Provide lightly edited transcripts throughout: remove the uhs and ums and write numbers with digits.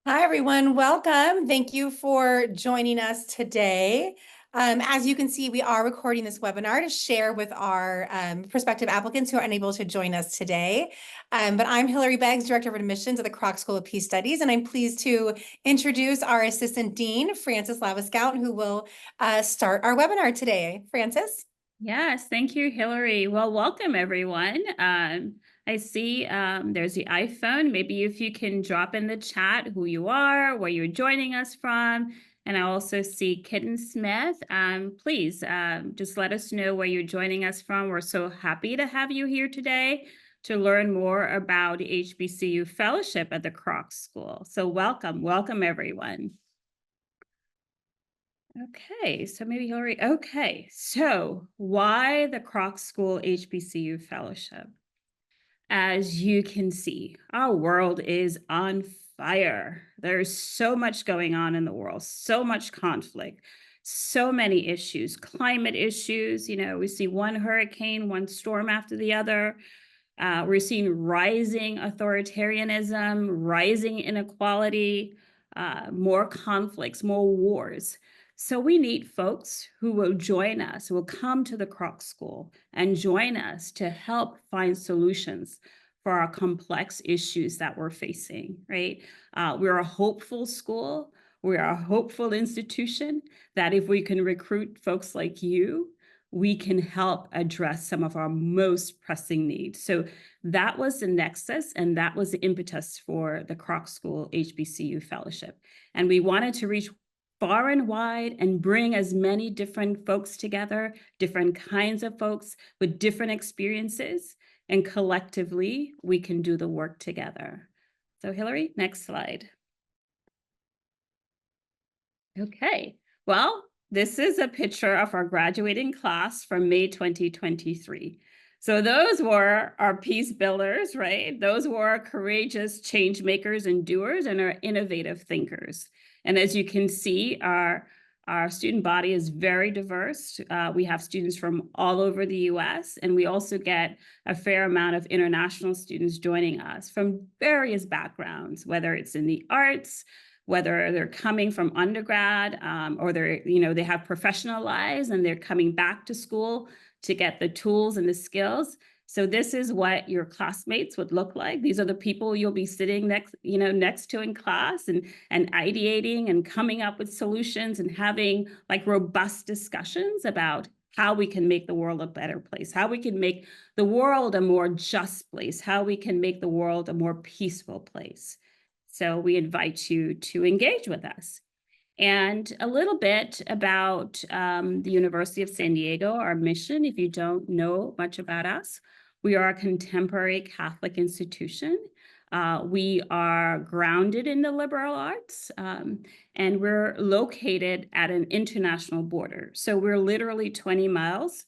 Hi, everyone. Welcome. Thank you for joining us today. As you can see, we are recording this webinar to share with our prospective applicants who are unable to join us today. But I'm Hilary Beggs, Director of Admissions at the Kroc School of Peace Studies, and I'm pleased to introduce our Assistant Dean, Frances Laviscount, who will start our webinar today. Frances? Yes, thank you, Hilary. Well, welcome everyone. I see there's the iPhone. Maybe if you can drop in the chat who you are, where you're joining us from. And I also see Kitten Smith. Please just let us know where you're joining us from. We're so happy to have you here today to learn more about the HBCU Fellowship at the Kroc School. So welcome everyone. Okay, so maybe Hillary. Okay, so why the Kroc School HBCU Fellowship? As you can see, our world is on fire. There's so much going on in the world, so much conflict, so many issues, climate issues. We see one hurricane, one storm after the other. We're seeing rising authoritarianism, rising inequality, more conflicts, more wars. So we need folks who will join us, who will come to the Kroc School and join us to help find solutions for our complex issues that we're facing, right? We're a hopeful school. We are a hopeful institution that if we can recruit folks like you, we can help address some of our most pressing needs. So that was the nexus, and that was the impetus for the Kroc School HBCU Fellowship. And we wanted to reach far and wide and bring as many different folks together, different kinds of folks with different experiences, and collectively, we can do the work together. So Hilary, next slide. Okay, well, this is a picture of our graduating class from May 2023. So those were our peace builders, right? Those were our courageous change makers and doers and our innovative thinkers. And as you can see, our student body is very diverse. We have students from all over the US, and we also get a fair amount of international students joining us from various backgrounds, whether it's in the arts, whether they're coming from undergrad or they have professional lives and they're coming back to school to get the tools and the skills. So this is what your classmates would look like. These are the people you'll be sitting next to in class and ideating and coming up with solutions and having like robust discussions about how we can make the world a better place, how we can make the world a more just place, how we can make the world a more peaceful place. So we invite you to engage with us. And a little bit about the University of San Diego, our mission, if you don't know much about us. We are a contemporary Catholic institution. We are grounded in the liberal arts, and we're located at an international border. So we're literally 20 miles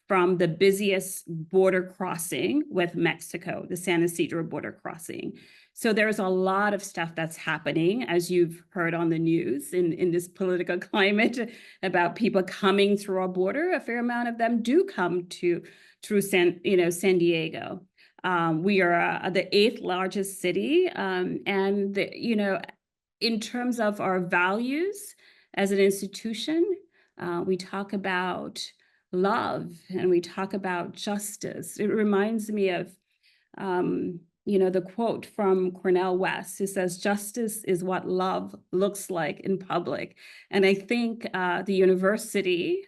from the busiest border crossing with Mexico, the San Ysidro border crossing. So there's a lot of stuff that's happening, as you've heard on the news in this political climate, about people coming through our border. A fair amount of them do come through San Diego. We are the 8th largest city, and in terms of our values as an institution, we talk about love and we talk about justice. It reminds me of the quote from Cornel West, who says, "Justice is what love looks like in public." And I think the university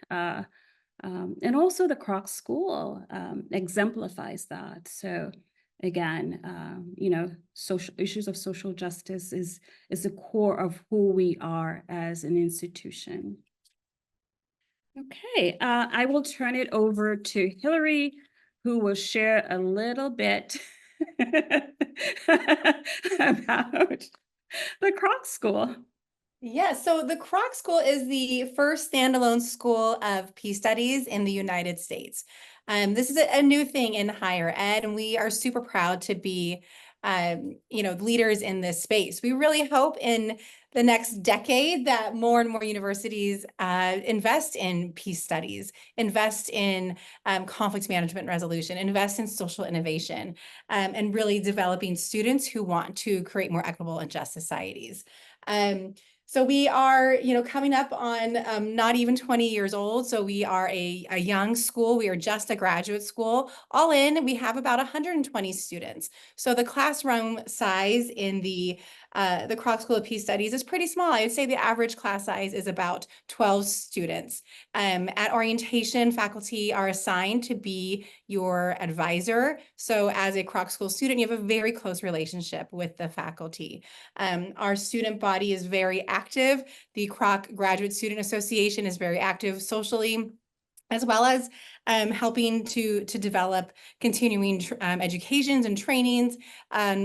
and also the Kroc School exemplifies that. So again, social issues of social justice is the core of who we are as an institution. Okay, I will turn it over to Hilary, who will share a little bit about the Kroc School. Yeah, so the Kroc School is the first standalone school of peace studies in the United States. This is a new thing in higher ed, and we are super proud to be leaders in this space. We really hope in the next decade that more and more universities invest in peace studies, invest in conflict management and resolution, invest in social innovation, and really developing students who want to create more equitable and just societies. So we are, coming up on not even 20 years old. So we are a young school. We are just a graduate school. All in, we have about 120 students. So the classroom size in the Kroc School of Peace Studies is pretty small. I would say the average class size is about 12 students. At orientation, faculty are assigned to be your advisor. So as a Kroc School student, you have a very close relationship with the faculty. Our student body is very active. The Kroc Graduate Student Association is very active socially, as well as helping to develop continuing educations and trainings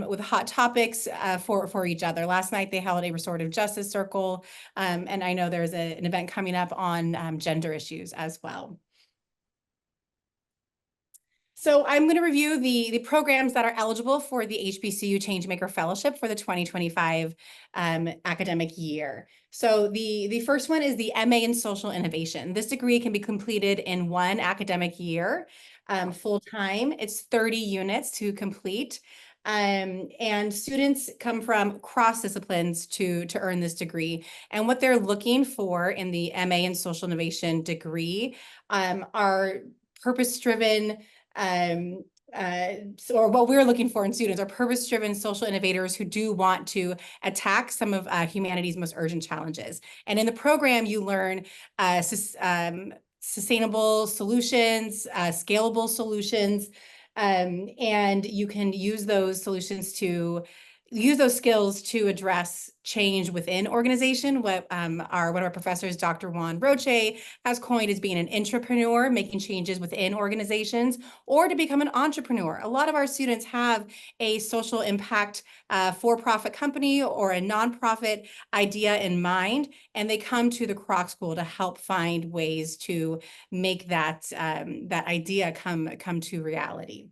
with hot topics for each other. Last night, they held a restorative justice circle, and I know there's an event coming up on gender issues as well. So I'm going to review the programs that are eligible for the HBCU Changemaker Fellowship for the 2025 academic year. So the first one is the MA in Social Innovation. This degree can be completed in one academic year, full-time. It's 30 units to complete. And students come from cross disciplines to earn this degree. And what they're looking for in the MA in Social Innovation degree are purpose-driven, or what we're looking for in students are purpose-driven social innovators who do want to attack some of humanity's most urgent challenges. And in the program, you learn sustainable solutions, scalable solutions, and you can use those solutions to use those skills to address change within organization. What one of our professors, Dr. Juan Roche, has coined as being an intrapreneur, making changes within organizations, or to become an entrepreneur. A lot of our students have a social impact for-profit company or a nonprofit idea in mind, and they come to the Kroc School to help find ways to make that idea come to reality.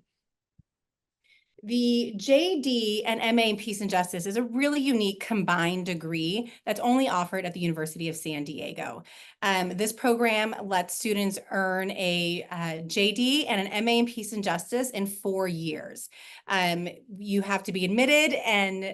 The JD and MA in Peace and Justice is a really unique combined degree that's only offered at the University of San Diego. This program lets students earn a JD and an MA in Peace and Justice in 4 years. You have to be admitted and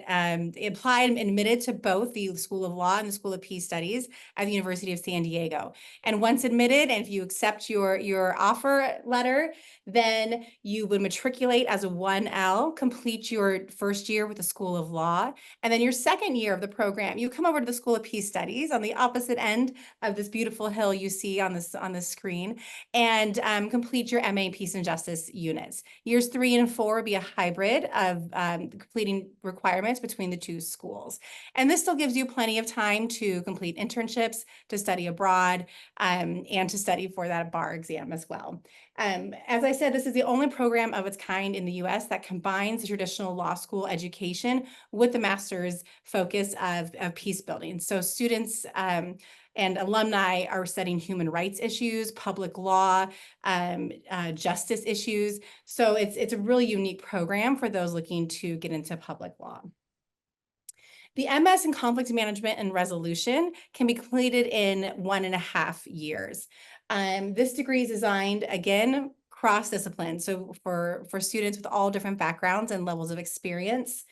applied and admitted to both the School of Law and the School of Peace Studies at the University of San Diego. And once admitted, and if you accept your offer letter, then you would matriculate as a 1L, complete your first year with the School of Law, and then your second year of the program, you come over to the School of Peace Studies on the opposite end of this beautiful hill you see on this screen, and complete your MA in Peace and Justice units. Years 3 and 4 would be a hybrid of completing requirements between the two schools. And this still gives you plenty of time to complete internships, to study abroad, and to study for that bar exam as well. As I said, this is the only program of its kind in the US that combines the traditional law school education with the master's focus of peace building. So students and alumni are studying human rights issues, public law, justice issues. So it's a really unique program for those looking to get into public law. The MS in Conflict Management and Resolution can be completed in 1.5 years. This degree is designed, again, cross-discipline, so for students with all different backgrounds and levels of experience.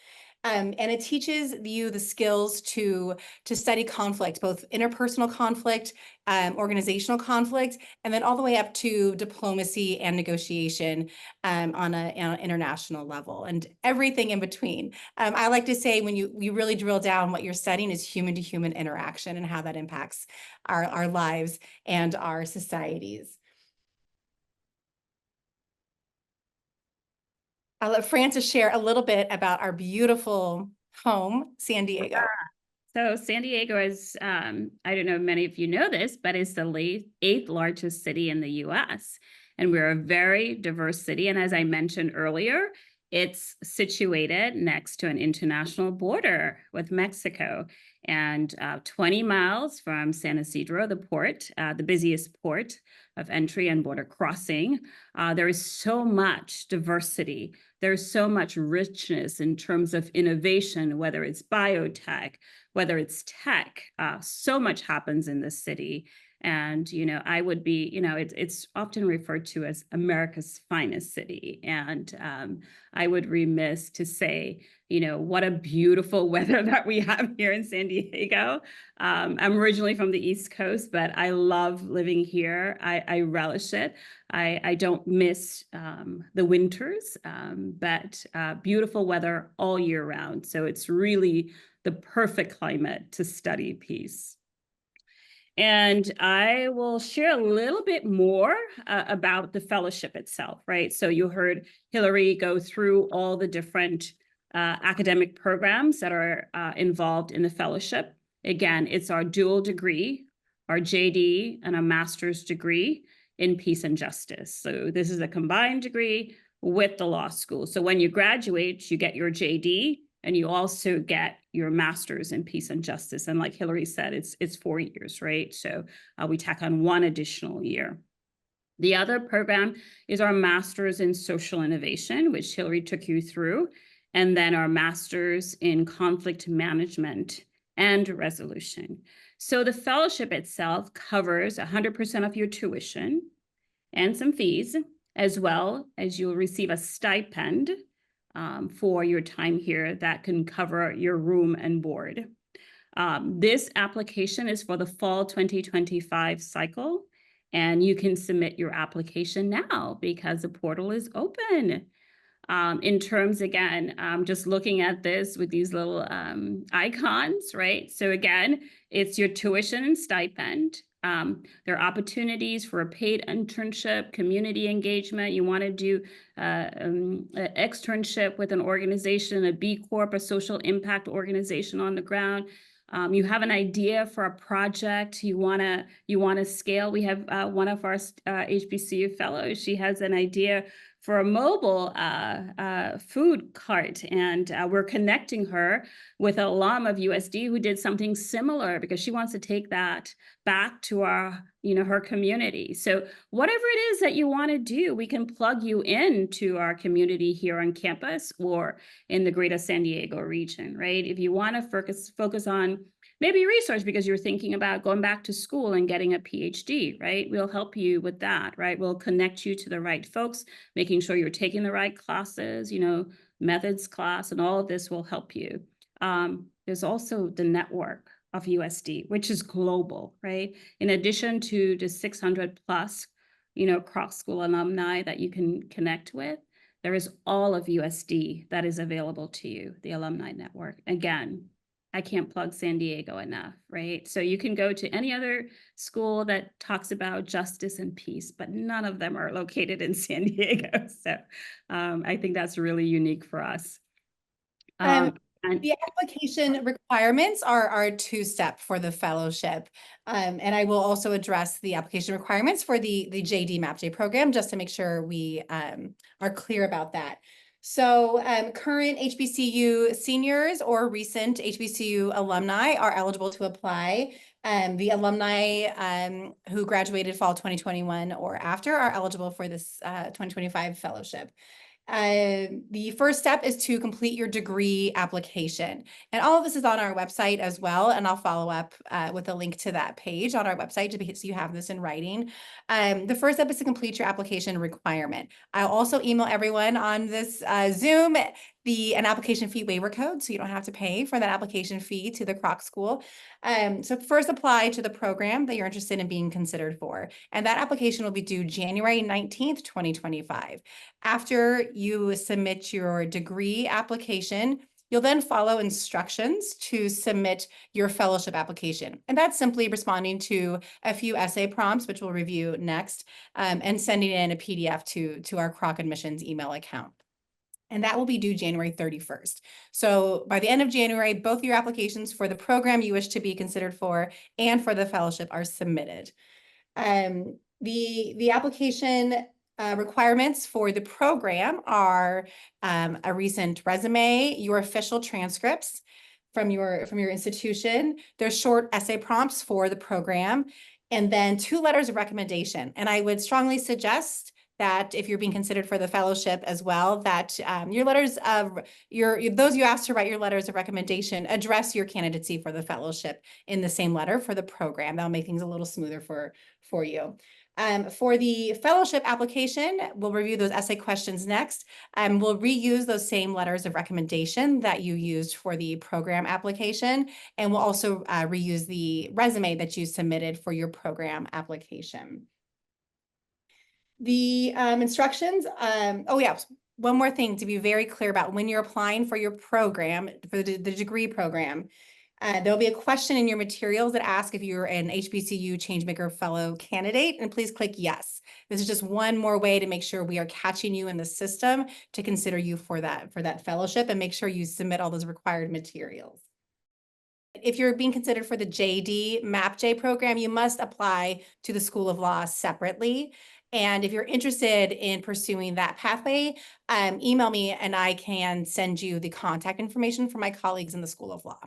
And it teaches you the skills to study conflict, both interpersonal conflict, organizational conflict, and then all the way up to diplomacy and negotiation on an international level, and everything in between. I like to say when you really drill down, what you're studying is human-to-human interaction and how that impacts our lives and our societies. I'll let Frances share a little bit about our beautiful home, San Diego. Yeah. So San Diego is, I don't know if many of you know this, but is the 8th largest city in the US. And we're a very diverse city. And as I mentioned earlier, It's situated next to an international border with Mexico and 20 miles from San Isidro, the port, the busiest port of entry and border crossing. There is so much diversity. There's so much richness in terms of innovation, whether it's biotech, whether it's tech. So much happens in this city. And, I would be, it's often referred to as America's finest city. And I would remiss to say, what a beautiful weather that we have here in San Diego. I'm originally from the East Coast, but I love living here. I relish it. I don't miss the winters, but beautiful weather all year round. So it's really the perfect climate to study peace. And I will share a little bit more about the fellowship itself, right? So you heard Hilary go through all the different academic programs that are involved in the fellowship. Again, it's our dual degree, our JD, and a master's degree in peace and justice. So this is a combined degree with the law school. So when you graduate, you get your JD, and you also get your master's in peace and justice. And like Hilary said, it's 4 years, right? So we tack on 1 additional year. The other program is our master's in social innovation, which Hilary took you through, and then our master's in conflict management and resolution. So the fellowship itself covers 100% of your tuition and some fees, as well as you'll receive a stipend for your time here that can cover your room and board. This application is for the fall 2025 cycle, and you can submit your application now because the portal is open. In terms, again, just looking at this with these little icons, right? So again, it's your tuition and stipend. There are opportunities for a paid internship, community engagement. You want to do an externship with an organization, a B Corp, a social impact organization on the ground. You have an idea for a project you want to scale. We have one of our HBCU fellows. She has an idea for a mobile food cart, and we're connecting her with an alum of USD who did something similar because she wants to take that back to our, her community. So whatever it is that you want to do, we can plug you into our community here on campus or in the greater San Diego region, right? If you want to focus on maybe research because you're thinking about going back to school and getting a PhD, right? We'll help you with that, right? We'll connect you to the right folks, making sure you're taking the right classes, methods class, and all of this will help you. There's also the network of USD, which is global, right? In addition to the 600 plus, Kroc School alumni that you can connect with, there is all of USD that is available to you, the alumni network. Again, I can't plug San Diego enough, right? So you can go to any other school that talks about justice and peace, but none of them are located in San Diego. So I think that's really unique for us. The application requirements are a 2-step for the fellowship. And I will also address the application requirements for the JD MapJ program, just to make sure we are clear about that. So current HBCU seniors or recent HBCU alumni are eligible to apply. The alumni who graduated fall 2021 or after are eligible for this 2025 fellowship. The first step is to complete your degree application. And all of this is on our website as well. And I'll follow up with a link to that page on our website so you have this in writing. The first step is to complete your application requirement. I'll also email everyone on this Zoom an application fee waiver code, so you don't have to pay for that application fee to the Kroc School. So first apply to the program that you're interested in being considered for. And that application will be due January 19th, 2025. After you submit your degree application, you'll then follow instructions to submit your fellowship application. And that's simply responding to a few essay prompts, which we'll review next, and sending in a PDF to our Kroc admissions email account. And that will be due January 31st. So by the end of January, both your applications for the program you wish to be considered for and for the fellowship are submitted. The application requirements for the program are a recent resume, your official transcripts from your institution. There's short essay prompts for the program, and then 2 letters of recommendation. And I would strongly suggest that if you're being considered for the fellowship as well, that your letters of those you asked to write your letters of recommendation address your candidacy for the fellowship in the same letter for the program. That'll make things a little smoother for you. For the fellowship application, we'll review those essay questions next. We'll reuse those same letters of recommendation that you used for the program application, and we'll also reuse the resume that you submitted for your program application. The instructions, oh yeah, one more thing to be very clear about when you're applying for your program, for the degree program, there'll be a question in your materials that asks if you're an HBCU Changemaker Fellow candidate, and please click yes. This is just one more way to make sure we are catching you in the system to consider you for that fellowship, and make sure you submit all those required materials. If you're being considered for the JD MAPJ program, you must apply to the School of Law separately. And if you're interested in pursuing that pathway, email me and I can send you the contact information for my colleagues in the School of Law.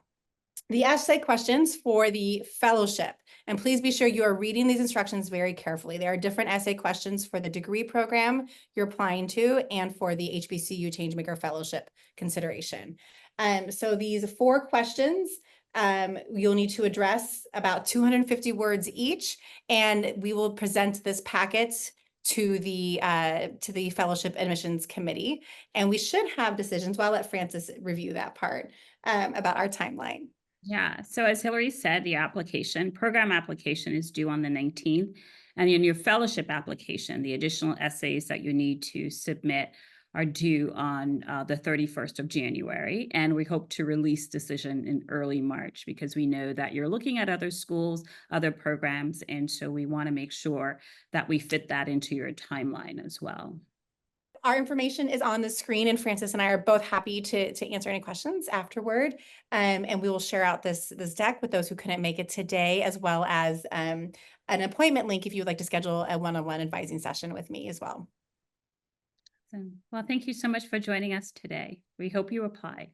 The essay questions for the fellowship, and please be sure you are reading these instructions very carefully. There are different essay questions for the degree program you're applying to and for the HBCU Changemaker Fellowship consideration. So these 4 questions, you'll need to address about 250 words each, and we will present this packet to the fellowship admissions committee, and we should have decisions. Well, I'll let Francis review that part about our timeline. Yeah, so as Hilary said, the program application is due on the 19th. And in your fellowship application, the additional essays that you need to submit are due on the 31st of January. And we hope to release decision in early March, because we know that you're looking at other schools, other programs. And so we want to make sure that we fit that into your timeline as well. Our information is on the screen, and Francis and I are both happy to answer any questions afterward. And we will share out this deck with those who couldn't make it today, as well as an appointment link if you would like to schedule a one-on-one advising session with me as well. Well, thank you so much for joining us today. We hope you apply.